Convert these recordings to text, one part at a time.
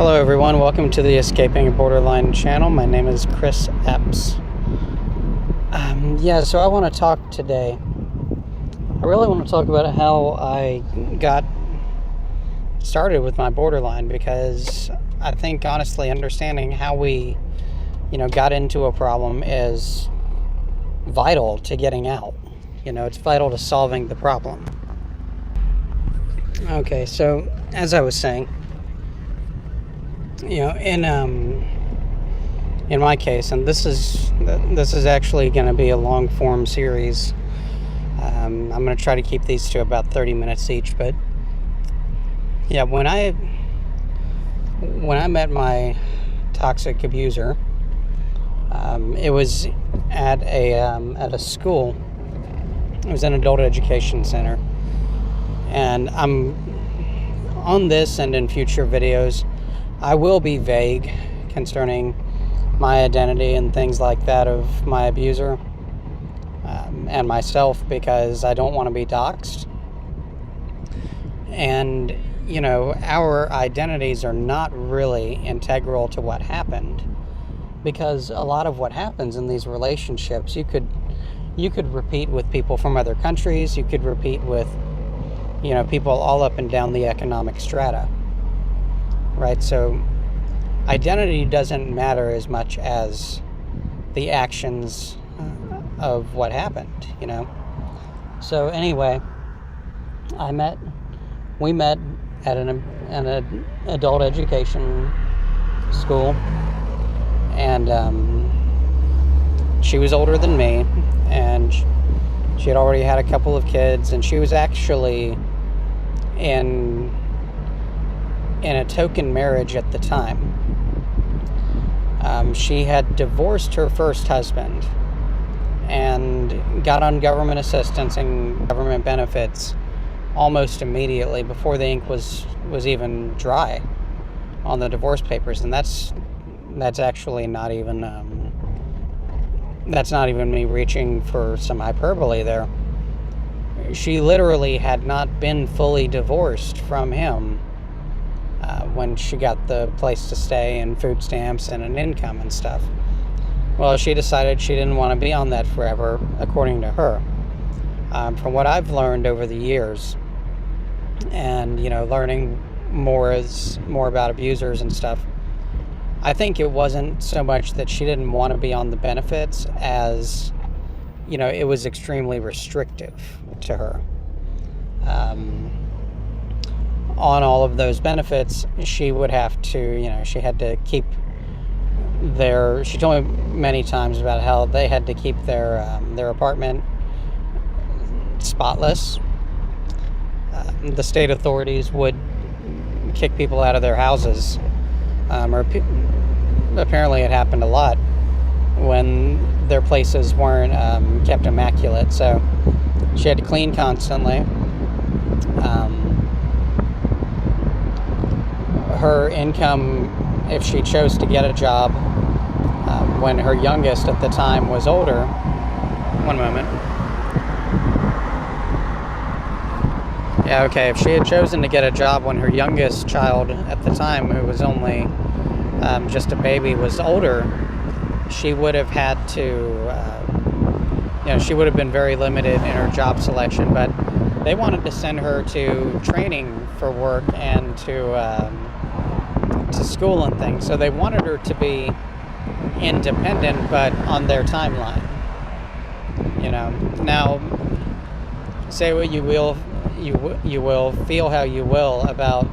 Hello everyone, welcome to the Escaping a Borderline channel. My name is ChrisTEpps. So I want to talk today. I really want to talk about how I got started with my borderline, because I think honestly understanding how we, got into a problem is vital to getting out. It's vital to solving the problem. Okay, so as I was saying, in my case, and this is actually going to be a long form series. I'm going to try to keep these to about 30 minutes each. But yeah, when I met my toxic abuser, it was at a school. It was an adult education center, and I'm on this and in future videos, I will be vague concerning my identity and things like that of my abuser and myself, because I don't want to be doxxed. And, our identities are not really integral to what happened, because a lot of what happens in these relationships, you could repeat with people from other countries, you could repeat with, people all up and down the economic strata. Right, so identity doesn't matter as much as the actions of what happened, So anyway, we met at an adult education school, and she was older than me, and she had already had a couple of kids, and she was actually in a token marriage at the time. She had divorced her first husband and got on government assistance and government benefits almost immediately, before the ink was even dry on the divorce papers. And that's actually not even me reaching for some hyperbole there. She literally had not been fully divorced from him when she got the place to stay and food stamps and an income and stuff. Well, she decided she didn't want to be on that forever, according to her. From what I've learned over the years, and learning more about abusers and stuff, I think it wasn't so much that she didn't want to be on the benefits as, it was extremely restrictive to her. On all of those benefits, she would have to, she had to keep she told me many times about how they had to keep their apartment spotless. The state authorities would kick people out of their houses, apparently it happened a lot when their places weren't kept immaculate, so she had to clean constantly. Her income, if she chose to get a job, when her youngest at the time was older. One moment. Yeah, okay, if she had chosen to get a job when her youngest child at the time, who was only just a baby, was older, she would have had to, she would have been very limited in her job selection. But they wanted to send her to training for work and to school and things. So they wanted her to be independent, but on their timeline. Now, say what you will, you will feel how you will about,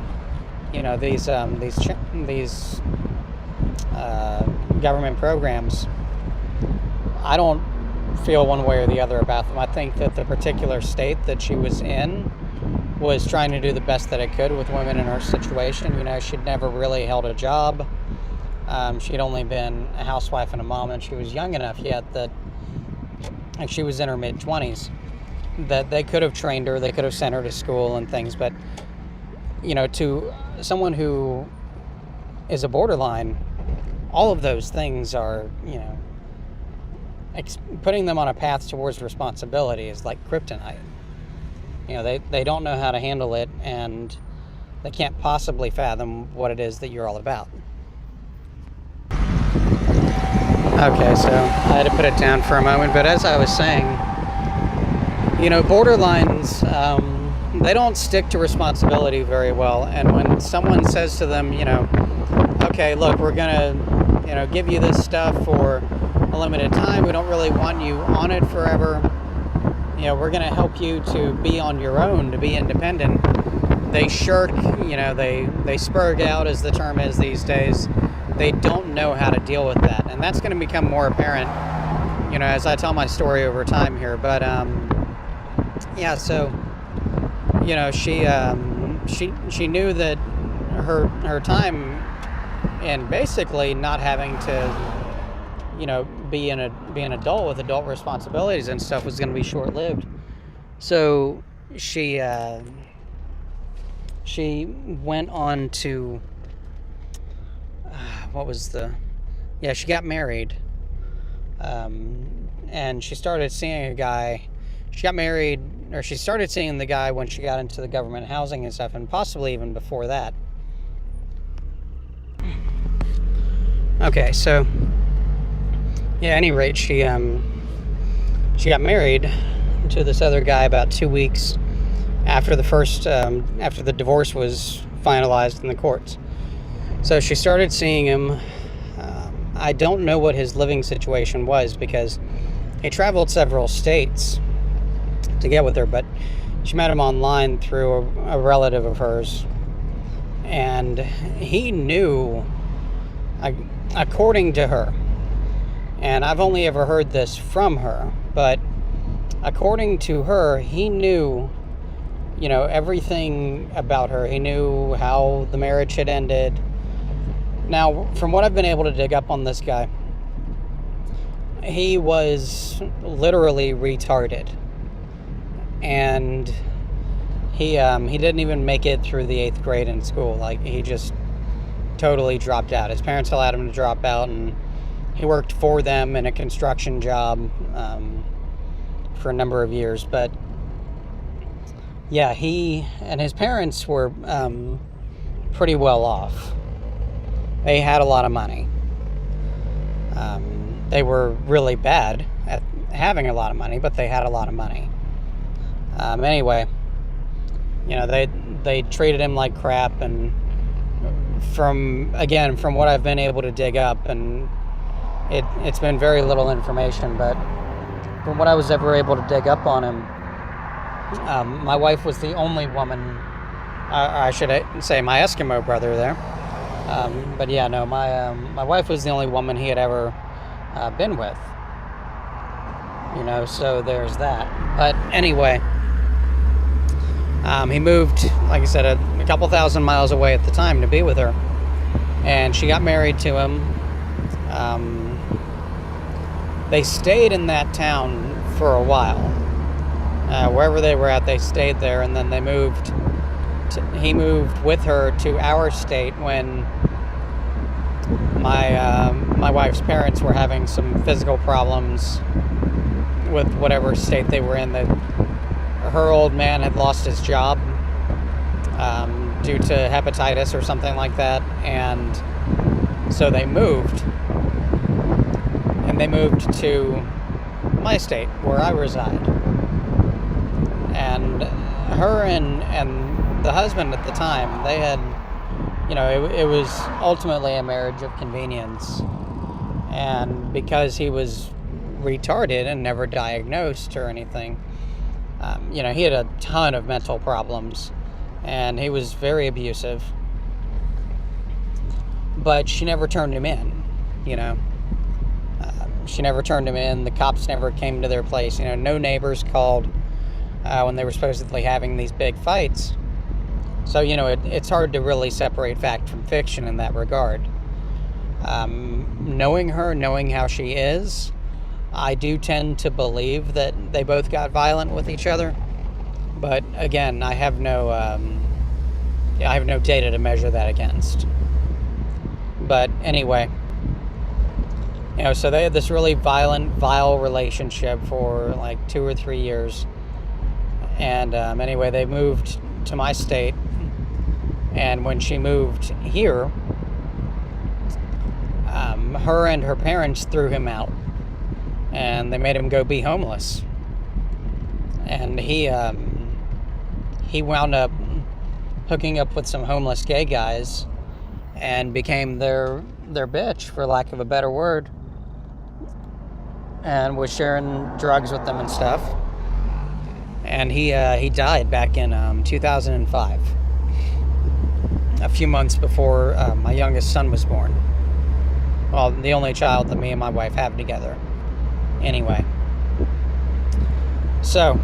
these government programs. I don't feel one way or the other about them. I think that the particular state that she was in was trying to do the best that it could with women in her situation. She'd never really held a job. She'd only been a housewife and a mom, and she was young enough yet that, like, she was in her mid-20s, that they could have trained her, they could have sent her to school and things. But, to someone who is a borderline, all of those things are, putting them on a path towards responsibility is like kryptonite. They don't know how to handle it, and they can't possibly fathom what it is that you're all about. Okay, so I had to put it down for a moment, but as I was saying, borderlines, they don't stick to responsibility very well. And when someone says to them, okay, look, we're gonna, give you this stuff for a limited time. We don't really want you on it forever. We're gonna help you to be on your own, to be independent. They shirk, they spurg out, as the term is these days. They don't know how to deal with that, and that's going to become more apparent, as I tell my story over time here. But so she knew that her time in basically not having to be an adult with adult responsibilities and stuff was going to be short-lived. So she went on to she got married, and she started seeing a guy. She got married, or she started seeing the guy when she got into the government housing and stuff, and possibly even before that. Okay, so at any rate, she got married to this other guy about 2 weeks after after the divorce was finalized in the courts. So she started seeing him. I don't know what his living situation was, because he traveled several states to get with her, but she met him online through a relative of hers. And he knew, according to her, and I've only ever heard this from her, but according to her, he knew, everything about her. He knew how the marriage had ended. Now, from what I've been able to dig up on this guy, he was literally retarded. And he didn't even make it through the 8th grade in school. Like, he just totally dropped out. His parents allowed him to drop out, and he worked for them in a construction job for a number of years. But yeah, he and his parents were pretty well off. They had a lot of money. They were really bad at having a lot of money, but they had a lot of money. Anyway, they treated him like crap, and from what I've been able to dig up, and it's been very little information, but from what I was ever able to dig up on him, my wife was the only woman, I should say my Eskimo brother there. But yeah, no, my wife was the only woman he had ever been with. So there's that. But anyway, he moved, like I said, a couple thousand miles away at the time to be with her. And she got married to him. They stayed in that town for a while. Wherever they were at, they stayed there, and then they moved. He moved with her to our state when my wife's parents were having some physical problems with whatever state they were in. That her old man had lost his job due to hepatitis or something like that, and so they moved. And they moved to my state, where I reside. And her and the husband at the time, they had, it was ultimately a marriage of convenience. And because he was retarded and never diagnosed or anything, he had a ton of mental problems, and he was very abusive. But she never turned him in, She never turned him in. The cops never came to their place. No neighbors called when they were supposedly having these big fights. So, it's hard to really separate fact from fiction in that regard. Knowing her, knowing how she is, I do tend to believe that they both got violent with each other. But again, I have no data to measure that against. But anyway, so they had this really vile relationship for like 2 or 3 years. And anyway, they moved to my state, And when she moved here, her and her parents threw him out, and they made him go be homeless. And he wound up hooking up with some homeless gay guys and became their bitch, for lack of a better word, and was sharing drugs with them and stuff. And he died back in 2005, a few months before my youngest son was born. Well, the only child that me and my wife have together. Anyway, so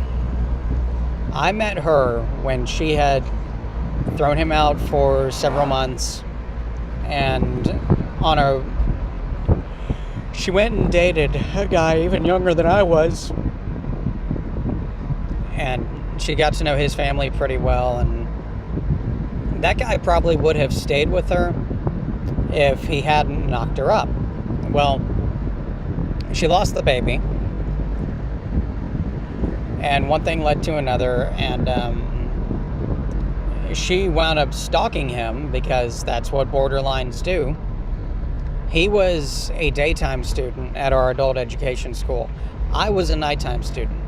I met her when she had thrown him out for several months, and she went and dated a guy even younger than I was, and she got to know his family pretty well, and that guy probably would have stayed with her if he hadn't knocked her up. Well, she lost the baby, and one thing led to another, and she wound up stalking him, because that's what borderlines do. He was a daytime student at our adult education school. I was a nighttime student.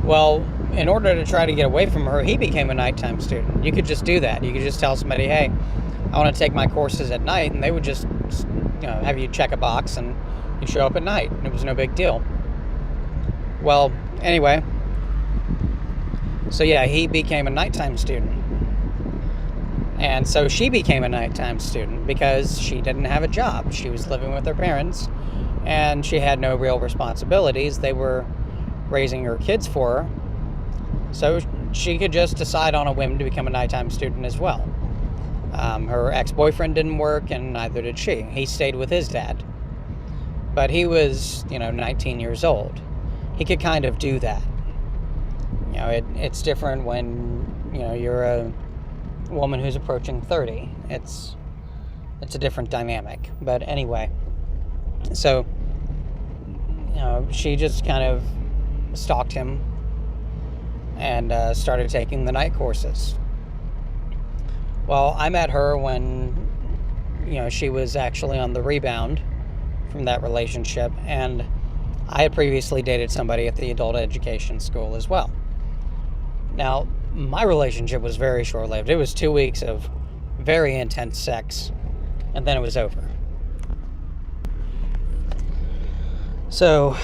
Well, in order to try to get away from her, he became a nighttime student. You could just do that. You could just tell somebody, hey, I want to take my courses at night, and they would just have you check a box, and you show up at night, and it was no big deal. Well, anyway, so yeah, he became a nighttime student. And so she became a nighttime student because she didn't have a job. She was living with her parents, and she had no real responsibilities. They were raising her kids for her. So she could just decide on a whim to become a nighttime student as well. Her ex-boyfriend didn't work, and neither did she. He stayed with his dad. But he was, 19 years old. He could kind of do that. It's different when, you're a woman who's approaching 30. It's a different dynamic. But anyway, so, she just kind of stalked him and started taking the night courses. Well, I met her when, she was actually on the rebound from that relationship, and I had previously dated somebody at the adult education school as well. Now, my relationship was very short-lived. It was 2 weeks of very intense sex, and then it was over. So,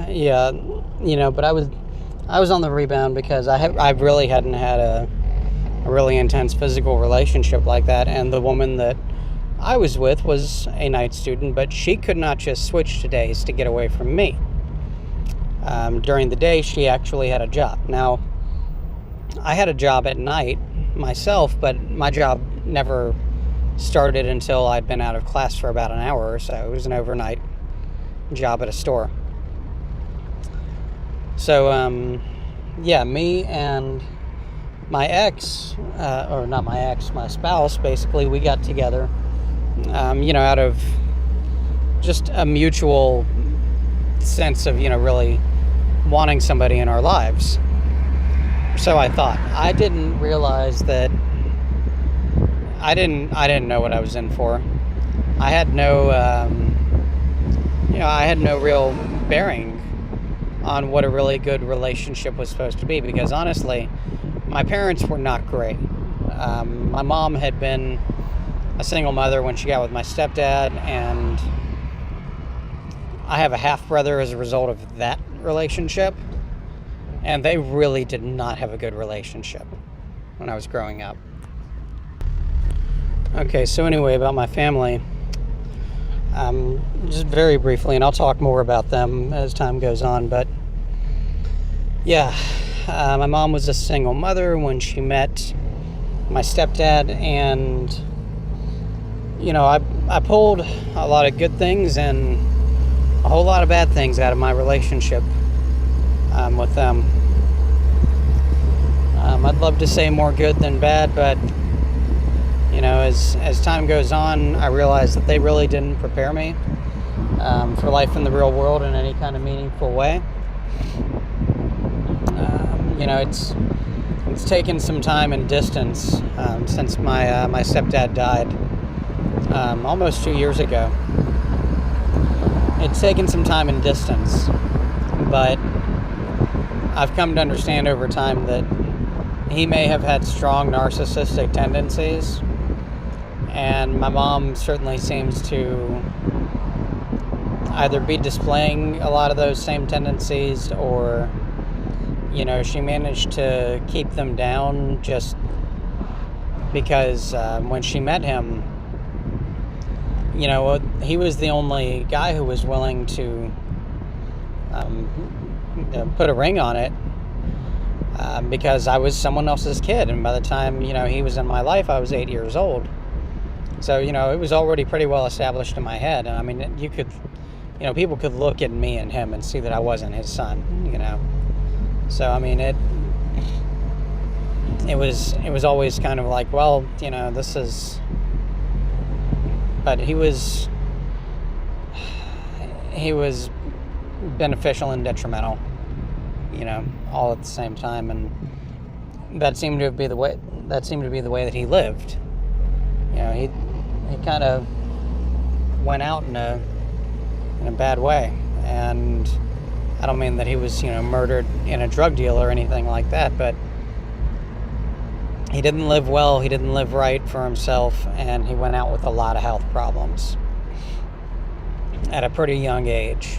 yeah, but I was on the rebound because I really hadn't had a really intense physical relationship like that, and the woman that I was with was a night student, but she could not just switch to days to get away from me. During the day, she actually had a job. Now, I had a job at night myself, but my job never started until I'd been out of class for about an hour or so. It was an overnight job at a store. So, me and my ex, or not my ex, my spouse, basically, we got together, out of just a mutual sense of, really wanting somebody in our lives. So I thought. I didn't realize that I didn't know what I was in for. I had no, I had no real bearing on what a really good relationship was supposed to be, because honestly, my parents were not great. My mom had been a single mother when she got with my stepdad, and I have a half-brother as a result of that relationship, and they really did not have a good relationship when I was growing up. Okay, so anyway, about my family, just very briefly, and I'll talk more about them as time goes on, but yeah, my mom was a single mother when she met my stepdad, and I pulled a lot of good things and a whole lot of bad things out of my relationship with them. I'd love to say more good than bad, but as time goes on, I realize that they really didn't prepare me for life in the real world in any kind of meaningful way. It's it's taken some time and distance since my stepdad died almost 2 years ago. It's taken some time and distance, but I've come to understand over time that he may have had strong narcissistic tendencies, and my mom certainly seems to either be displaying a lot of those same tendencies, or she managed to keep them down just because when she met him, he was the only guy who was willing to put a ring on it, because I was someone else's kid, and by the time he was in my life, I was 8 years old. So it was already pretty well established in my head, and I mean, you could, people could look at me and him and see that I wasn't his son. So I mean, it was always kind of like, well, this is. But he was beneficial and detrimental, all at the same time, and that seemed to be the way that he lived. He kind of went out in a bad way, and I don't mean that he was murdered in a drug deal or anything like that, but he didn't live well, he didn't live right for himself, and he went out with a lot of health problems at a pretty young age.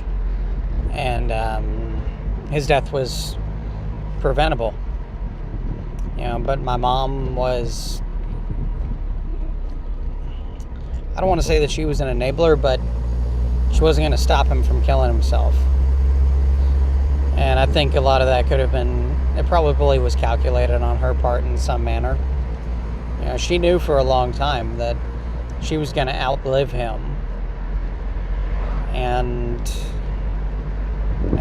And his death was preventable. But my mom was, I don't want to say that she was an enabler, but she wasn't going to stop him from killing himself. And I think a lot of that it probably was calculated on her part in some manner. She knew for a long time that she was going to outlive him. And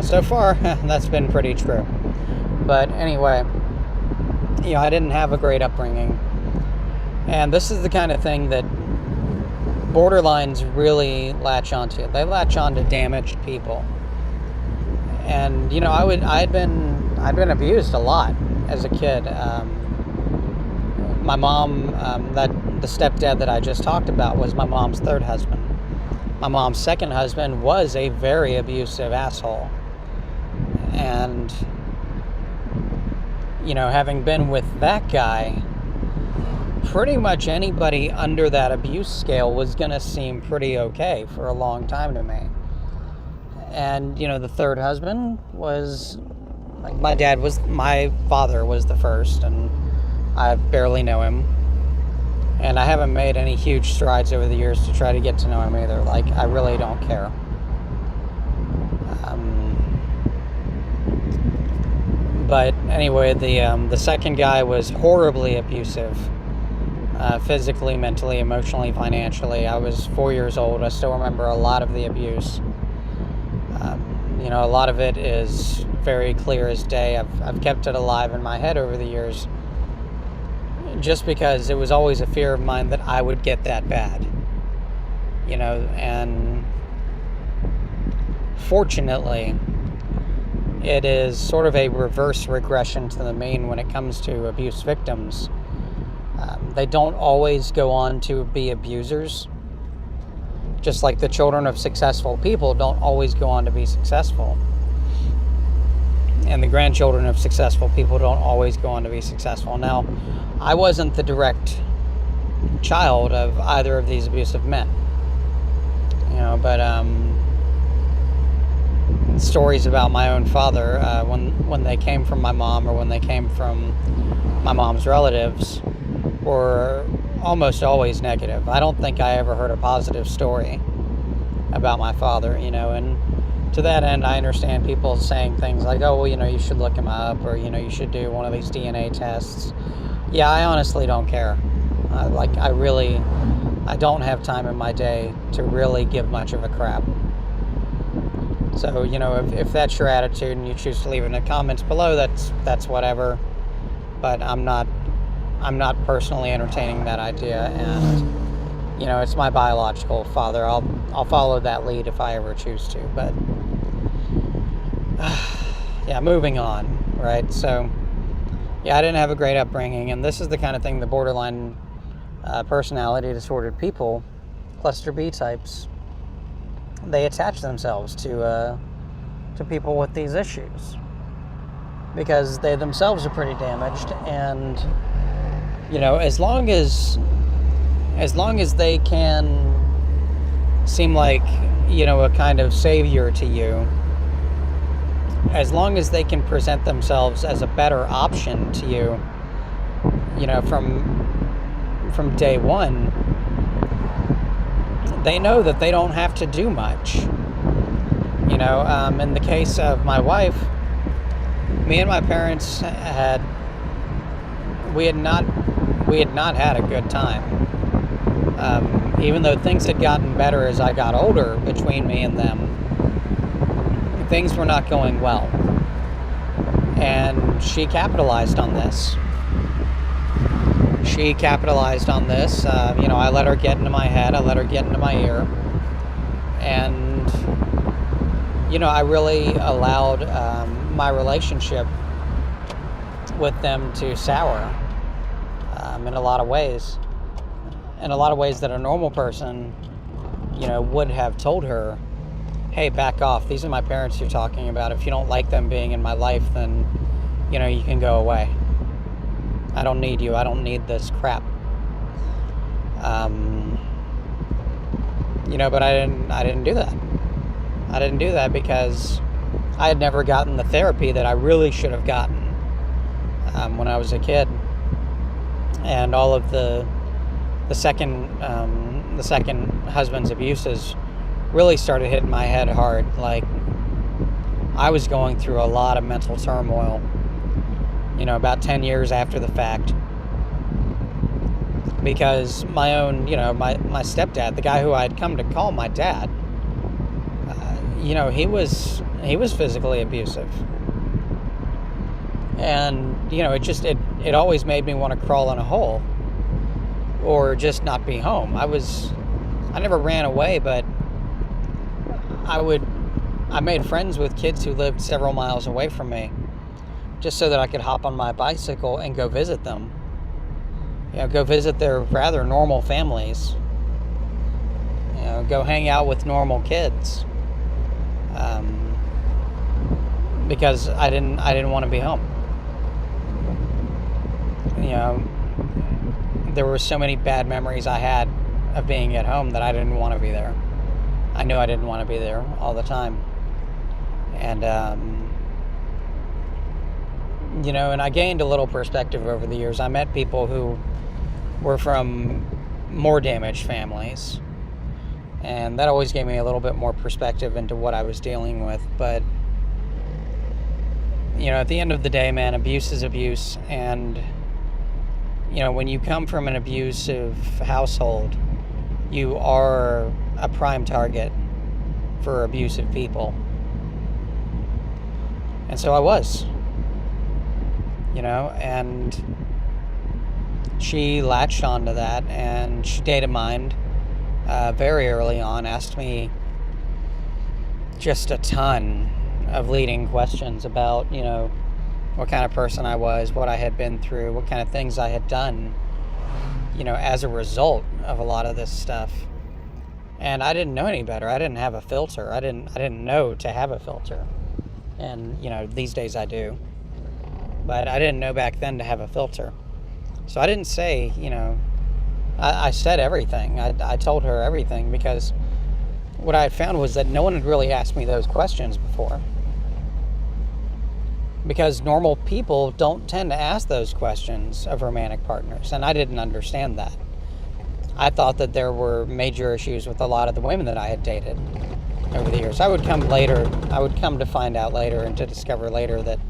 so far, that's been pretty true. But anyway, I didn't have a great upbringing. And this is the kind of thing that borderlines really latch onto. They latch onto damaged people. And I'd been abused a lot as a kid. My mom, the stepdad that I just talked about, was my mom's third husband. My mom's second husband was a very abusive asshole. And having been with that guy, pretty much anybody under that abuse scale was gonna seem pretty okay for a long time to me. And, the third husband was, like, my father was the first, and I barely know him. And I haven't made any huge strides over the years to try to get to know him either. Like, I really don't care. But anyway, the second guy was horribly abusive. Physically, mentally, emotionally, financially. I was 4 years old. I still remember a lot of the abuse. A lot of it is very clear as day. I've kept it alive in my head over the years, just because it was always a fear of mine that I would get that bad. And fortunately, it is sort of a reverse regression to the mean when it comes to abuse victims. They don't always go on to be abusers. Just like the children of successful people don't always go on to be successful. And the grandchildren of successful people don't always go on to be successful. Now, I wasn't the direct child of either of these abusive men. But stories about my own father, when they came from my mom or when they came from my mom's relatives, were almost always negative. I don't think I ever heard a positive story about my father, and to that end, I understand people saying things like, oh, well, you should look him up, or, you should do one of these DNA tests. Yeah, I honestly don't care. I don't have time in my day to really give much of a crap. So, if that's your attitude and you choose to leave it in the comments below, that's whatever. But I'm not personally entertaining that idea, and it's my biological father. I'll follow that lead if I ever choose to. But yeah, moving on, right? So Yeah, I didn't have a great upbringing, and this is the kind of thing the borderline personality disordered people, cluster B types, they attach themselves to people with these issues because they themselves are pretty damaged, and as long as they can seem like a kind of savior to you, as long as they can present themselves as a better option to you, from day one, they know that they don't have to do much. In the case of my wife, me and my parents had not had a good time. Even though things had gotten better as I got older between me and them, things were not going well. And she capitalized on this. I let her get into my head. I let her get into my ear. And, I really allowed my relationship with them to sour in a lot of ways. In a lot of ways that a normal person, would have told her, hey, back off. These are my parents you're talking about. If you don't like them being in my life, then, you can go away. I don't need you. I don't need this crap. But I didn't do that. I didn't do that because I had never gotten the therapy that I really should have gotten when I was a kid. And all of the second husband's abuses really started hitting my head hard. Like, I was going through a lot of mental turmoil, about 10 years after the fact, because my own, my stepdad, the guy who I'd come to call my dad, he was physically abusive. And, it always made me want to crawl in a hole or just not be home. I never ran away, but I made friends with kids who lived several miles away from me just so that I could hop on my bicycle and go visit them. Go visit their rather normal families. Go hang out with normal kids. Because I didn't want to be home. There were so many bad memories I had of being at home that I didn't want to be there. I knew I didn't want to be there all the time. And, and I gained a little perspective over the years. I met people who were from more damaged families. And that always gave me a little bit more perspective into what I was dealing with. But, at the end of the day, man, abuse is abuse. And, when you come from an abusive household, you are a prime target for abusive people. And so I was, and she latched onto that, and she data mined very early on, asked me just a ton of leading questions about, what kind of person I was, what I had been through, what kind of things I had done, as a result of a lot of this stuff. And I didn't know any better. I didn't have a filter. I didn't know to have a filter. And, these days I do. But I didn't know back then to have a filter. So I didn't say, I said everything. I told her everything, because what I had found was that no one had really asked me those questions before. Because normal people don't tend to ask those questions of romantic partners, and I didn't understand that. I thought that there were major issues with a lot of the women that I had dated over the years. I would come to find out later and to discover later that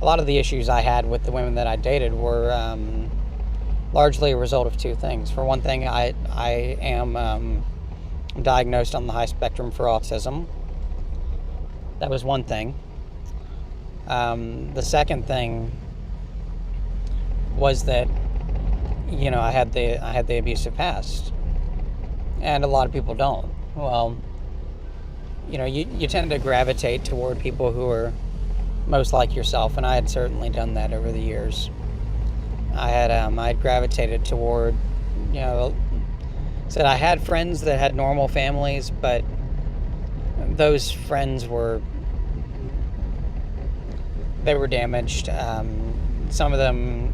a lot of the issues I had with the women that I dated were largely a result of two things. For one thing, I am diagnosed on the high spectrum for autism. That was one thing. The second thing was that, I had the abusive past, and a lot of people don't. Well, you tend to gravitate toward people who are most like yourself, and I had certainly done that over the years. I'd gravitated toward, said I had friends that had normal families, but those friends were damaged. Some of them,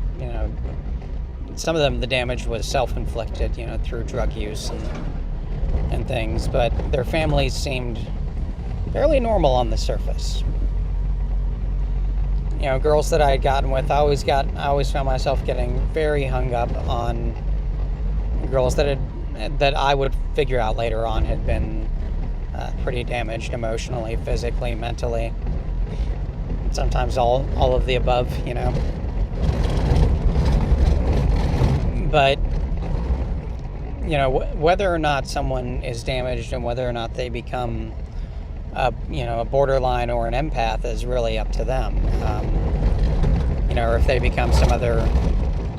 the damage was self-inflicted, through drug use and things, but their families seemed fairly normal on the surface. Girls that I had gotten with, I always found myself getting very hung up on girls that I would figure out later on had been pretty damaged emotionally, physically, mentally. Sometimes all of the above, But, whether or not someone is damaged and whether or not they become a borderline or an empath is really up to them. Or if they become some other,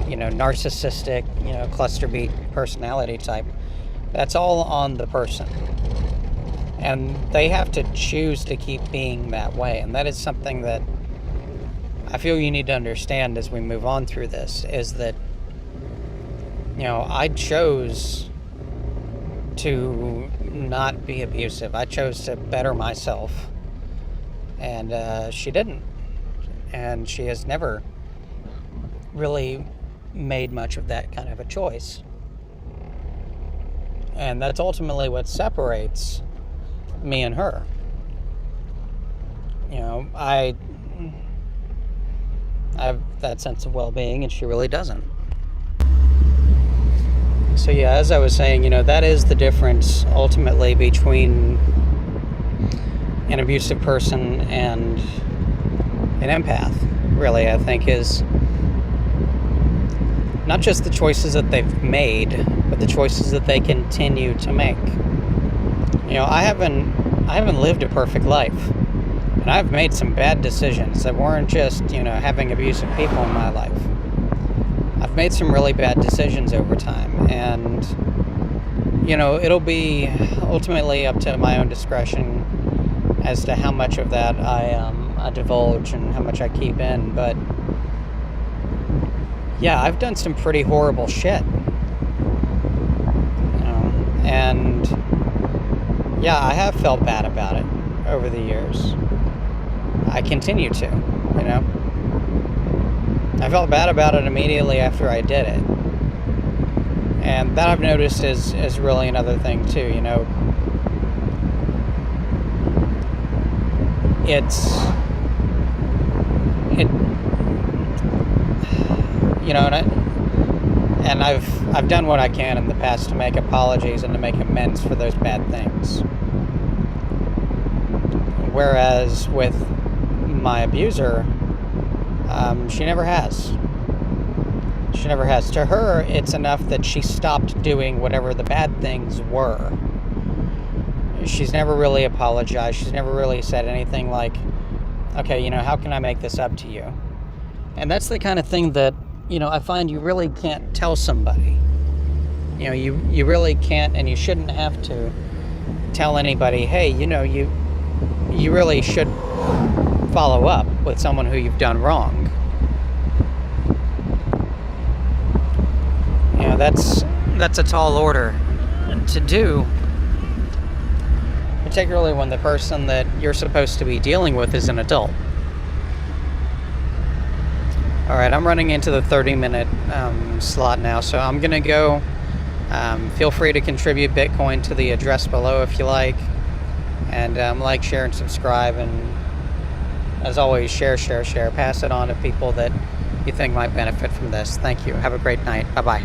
narcissistic, cluster B personality type, that's all on the person. And they have to choose to keep being that way. And that is something that I feel you need to understand as we move on through this, is that, I chose to not be abusive. I chose to better myself. And she didn't. And she has never really made much of that kind of a choice. And that's ultimately what separates me and her. I have that sense of well-being, and she really doesn't. So yeah, as I was saying, that is the difference ultimately between an abusive person and an empath, really, I think, is not just the choices that they've made, but the choices that they continue to make. I haven't lived a perfect life, and I've made some bad decisions that weren't just, having abusive people in my life. I've made some really bad decisions over time, and, it'll be ultimately up to my own discretion as to how much of that I divulge and how much I keep in, but yeah, I've done some pretty horrible shit, and yeah, I have felt bad about it over the years. I continue to, I felt bad about it immediately after I did it. And that I've noticed is really another thing too, and I've done what I can in the past to make apologies and to make amends for those bad things. Whereas with my abuser, she never has. She never has. To her, it's enough that she stopped doing whatever the bad things were. She's never really apologized. She's never really said anything like, okay, how can I make this up to you? And that's the kind of thing that, I find you really can't tell somebody. You really can't, and you shouldn't have to tell anybody, hey, you really should follow up with someone who you've done wrong. That's a tall order to do, particularly when the person that you're supposed to be dealing with is an adult. Alright, I'm running into the 30-minute slot now, so I'm going to go. Feel free to contribute Bitcoin to the address below if you like. And like, share, and subscribe. And as always, share. Pass it on to people that you think might benefit from this. Thank you. Have a great night. Bye-bye.